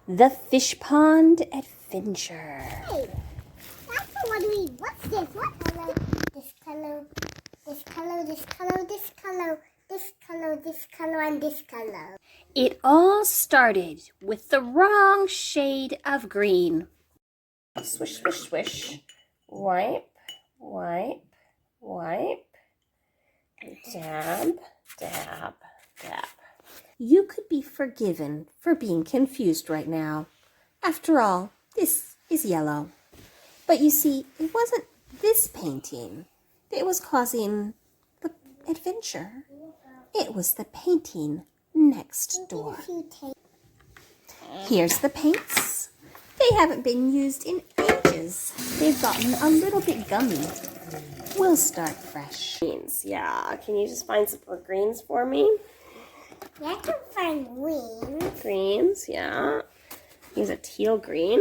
The Fish Pond Adventure. Hey, that's the one we. What's this? What color? This color. This color. This color. This color. This color. This color. And this color. It all started with the wrong shade of green. Swish, swish, swish. Wipe, wipe, wipe. Dab, dab, dab. You could be forgiven for being confused right now. After all, this is yellow. But you see, it wasn't this painting that was causing the adventure. It was the painting next door. Here's the paints. They haven't been used in ages. They've gotten a little bit gummy. We'll start fresh. Greens, yeah. Can you just find some more greens for me? Yeah, I can find green. Greens, yeah. Use a teal green.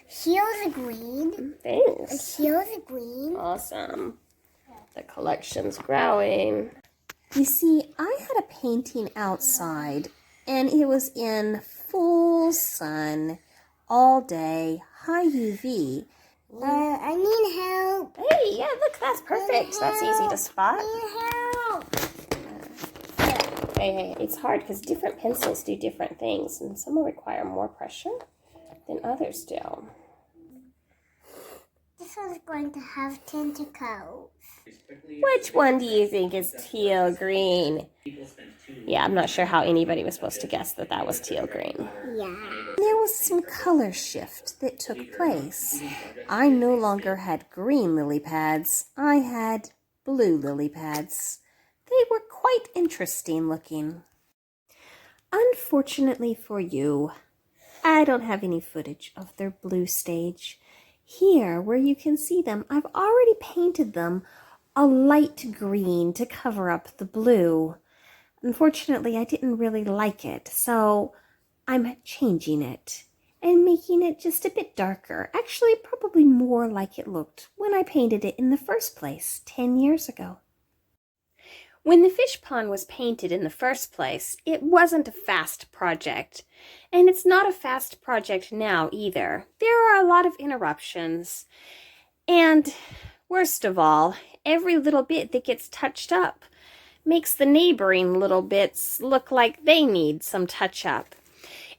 Here's a green. Thanks. Here's a green. Awesome. The collection's growing. You see, I had a painting outside, and it was in full sun all day, high UV. I need help. Hey, yeah, look, that's perfect. That's easy to spot. I need help. Hey, it's hard because different pencils do different things, and some will require more pressure than others do. This one's going to have tentacles. Which one do you think is teal green? Yeah, I'm not sure how anybody was supposed to guess that that was teal green. Yeah. There was some color shift that took place. I no longer had green lily pads. I had blue lily pads. They were quite interesting looking. Unfortunately for you, I don't have any footage of their blue stage. Here, where you can see them, I've already painted them a light green to cover up the blue. Unfortunately, I didn't really like it, so I'm changing it and making it just a bit darker. Actually, probably more like it looked when I painted it in the first place 10 years ago. When the fish pond was painted in the first place, it wasn't a fast project. And it's not a fast project now either. There are a lot of interruptions. And worst of all, every little bit that gets touched up makes the neighboring little bits look like they need some touch-up.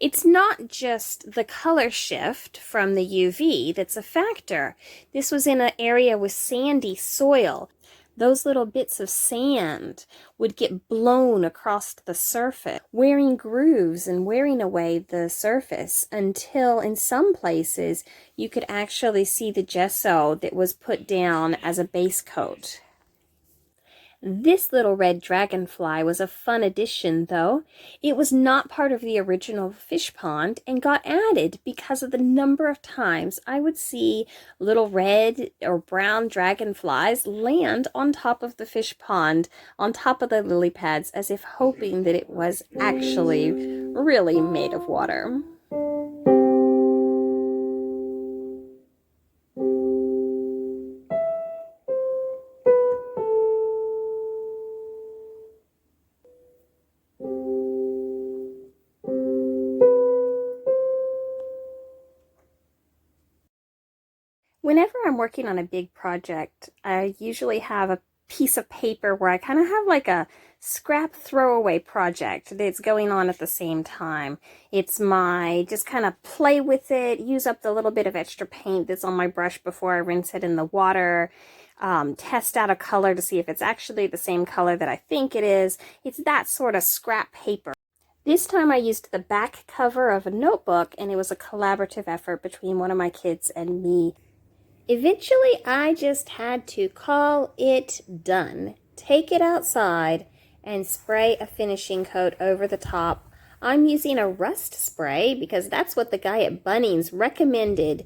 It's not just the color shift from the UV that's a factor. This was in an area with sandy soil. Those little bits of sand would get blown across the surface, wearing grooves and wearing away the surface until in some places you could actually see the gesso that was put down as a base coat. This little red dragonfly was a fun addition, though. It was not part of the original fish pond and got added because of the number of times I would see little red or brown dragonflies land on top of the fish pond, on top of the lily pads, as if hoping that it was actually really made of water. Whenever I'm working on a big project, I usually have a piece of paper where I kind of have like a scrap throwaway project that's going on at the same time. It's my just kind of play with it, use up the little bit of extra paint that's on my brush before I rinse it in the water, test out a color to see if it's actually the same color that I think it is. It's that sort of scrap paper. This time I used the back cover of a notebook, and it was a collaborative effort between one of my kids and me. Eventually, I just had to call it done. Take it outside and spray a finishing coat over the top. I'm using a rust spray because that's what the guy at Bunnings recommended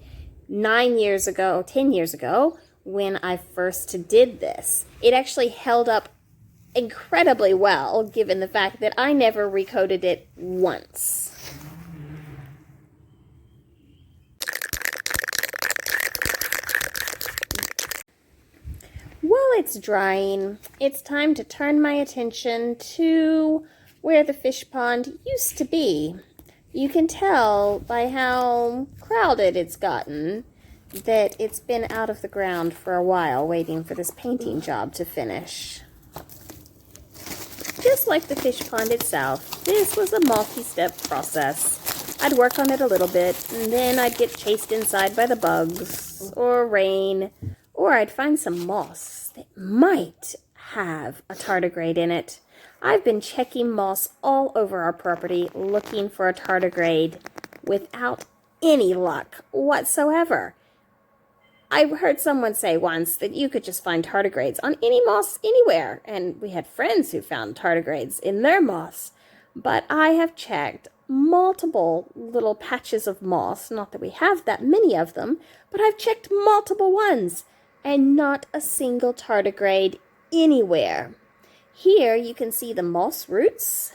10 years ago, when I first did this. It actually held up incredibly well, given the fact that I never recoated it once. While it's drying, it's time to turn my attention to where the fish pond used to be. You can tell by how crowded it's gotten that it's been out of the ground for a while waiting for this painting job to finish. Just like the fish pond itself, this was a multi-step process. I'd work on it a little bit, and then I'd get chased inside by the bugs, or rain, or I'd find some moss that might have a tardigrade in it. I've been checking moss all over our property looking for a tardigrade without any luck whatsoever. I heard someone say once that you could just find tardigrades on any moss anywhere, and we had friends who found tardigrades in their moss. But I have checked multiple little patches of moss, not that we have that many of them, but I've checked multiple ones, and not a single tardigrade anywhere. Here you can see the moss roots.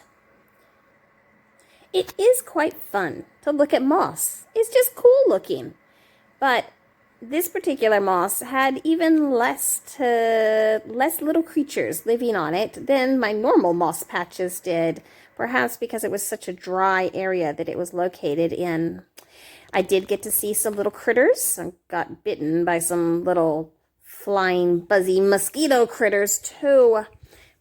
It is quite fun to look at moss. It's just cool looking. But this particular moss had even less little creatures living on it than my normal moss patches did, perhaps because it was such a dry area that it was located in. I did get to see some little critters. I got bitten by some little flying, buzzy mosquito critters too.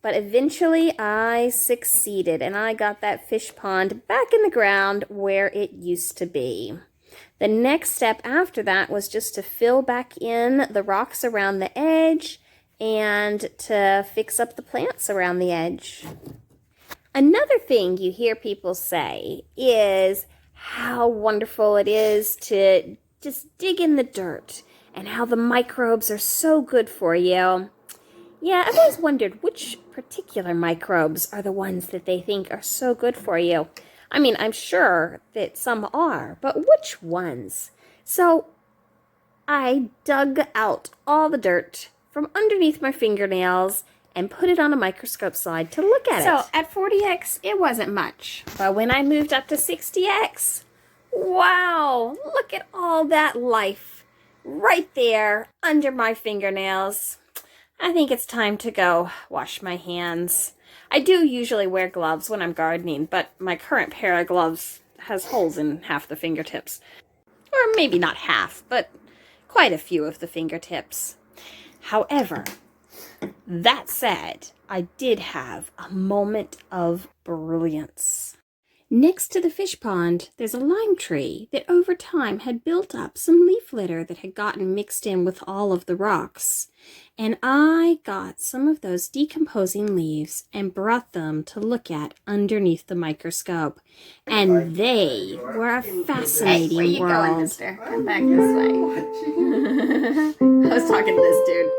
But eventually I succeeded, and I got that fish pond back in the ground where it used to be. The next step after that was just to fill back in the rocks around the edge and to fix up the plants around the edge. Another thing you hear people say is how wonderful it is to just dig in the dirt and how the microbes are so good for you. Yeah, I've always wondered which particular microbes are the ones that they think are so good for you. I mean, I'm sure that some are, but which ones? So I dug out all the dirt from underneath my fingernails and put it on a microscope slide to look at it. So at 40x, it wasn't much. But when I moved up to 60x, wow, look at all that life right there under my fingernails. I think it's time to go wash my hands. I do usually wear gloves when I'm gardening, but my current pair of gloves has holes in half the fingertips. Or maybe not half, but quite a few of the fingertips. However, that said, I did have a moment of brilliance. Next to the fish pond, there's a lime tree that over time had built up some leaf litter that had gotten mixed in with all of the rocks. And I got some of those decomposing leaves and brought them to look at underneath the microscope. And they were a fascinating Where you world. going, mister? Come back this way. I was talking to this dude.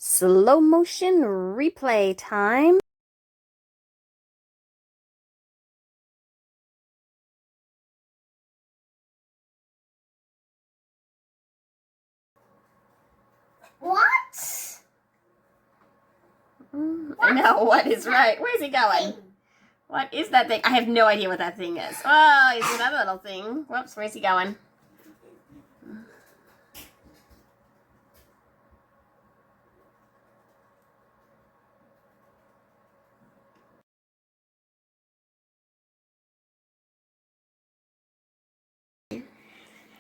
Slow motion replay time. What? I know what is right. Where's he going? What is that thing? I have no idea what that thing is. Oh, he's another little thing. Whoops, where's he going?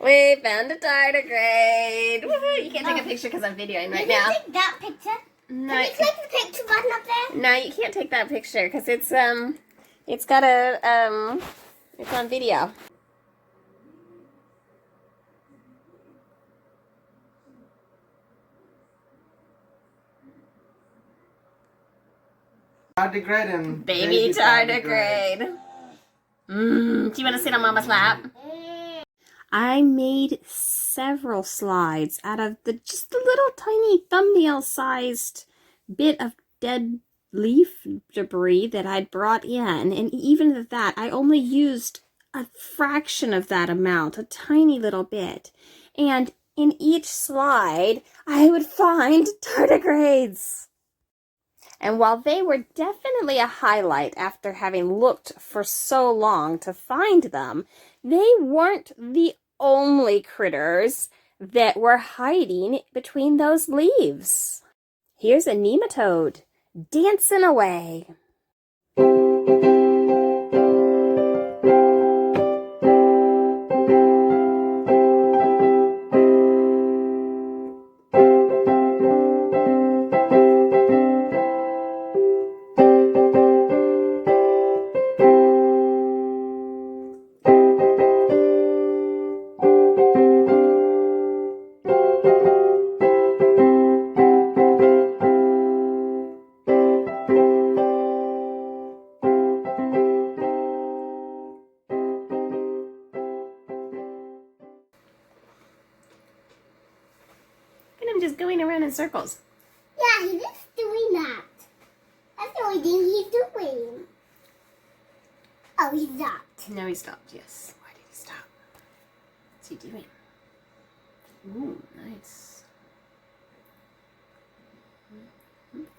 We found a tardigrade. Woohoo! You can't take a picture because I'm videoing right now. Take that picture. No, Can you click the picture button up there? no, you can't take that picture because it's got a it's on video. Tardigrade and Baby tardigrade. Do you want to sit on Mama's lap? I made several slides out of just the little tiny thumbnail-sized bit of dead leaf debris that I'd brought in. And even at that, I only used a fraction of that amount, a tiny little bit. And in each slide, I would find tardigrades. And while they were definitely a highlight after having looked for so long to find them, they weren't the only critters that were hiding between those leaves. Here's a nematode dancing away. Look at him just going around in circles. Yeah, he's just doing that. That's the only thing he's doing. Oh, he stopped. No, he stopped, yes. Why did he stop? What's he doing? Ooh, nice.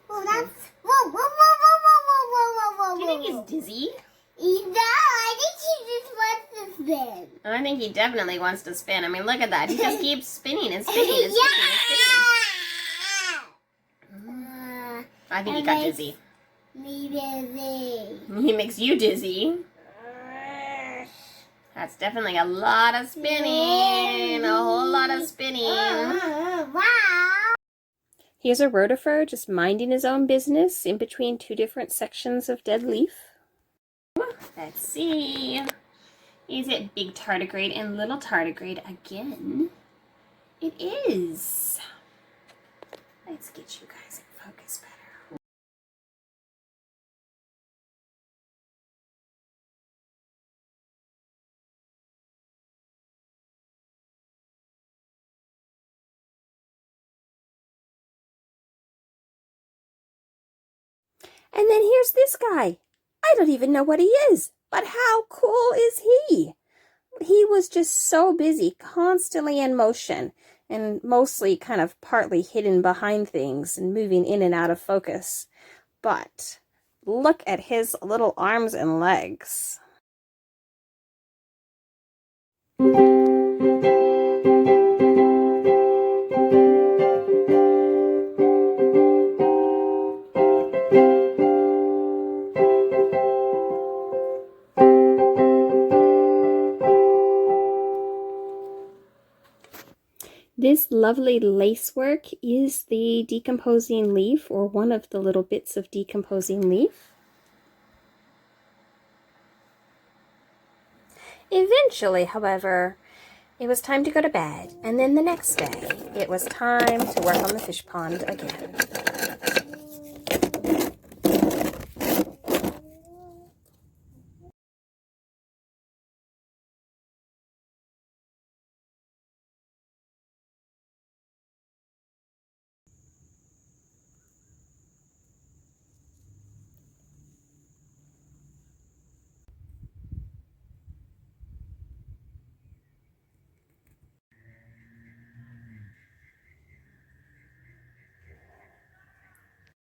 Well, that's... Whoa, whoa, whoa, whoa, whoa, whoa, whoa, whoa, whoa, Do you think whoa. he's dizzy? He's not. I think he just wants to spin. I think he definitely wants to spin. I mean, look at that. He just keeps spinning and spinning and spinning and spinning. I think he got dizzy. Me dizzy. He makes you dizzy. That's definitely a lot of spinning. A whole lot of spinning. Wow. Here's a rotifer just minding his own business in between two different sections of dead leaf. Let's see. Is it big tardigrade and little tardigrade again? It is. Let's get you guys in focus better. And then here's this guy. I don't even know what he is, but how cool is he? He was just so busy, constantly in motion, and mostly kind of partly hidden behind things and moving in and out of focus. But look at his little arms and legs. This lovely lacework is the decomposing leaf, or one of the little bits of decomposing leaf. Eventually, however, it was time to go to bed, and then the next day, it was time to work on the fish pond again.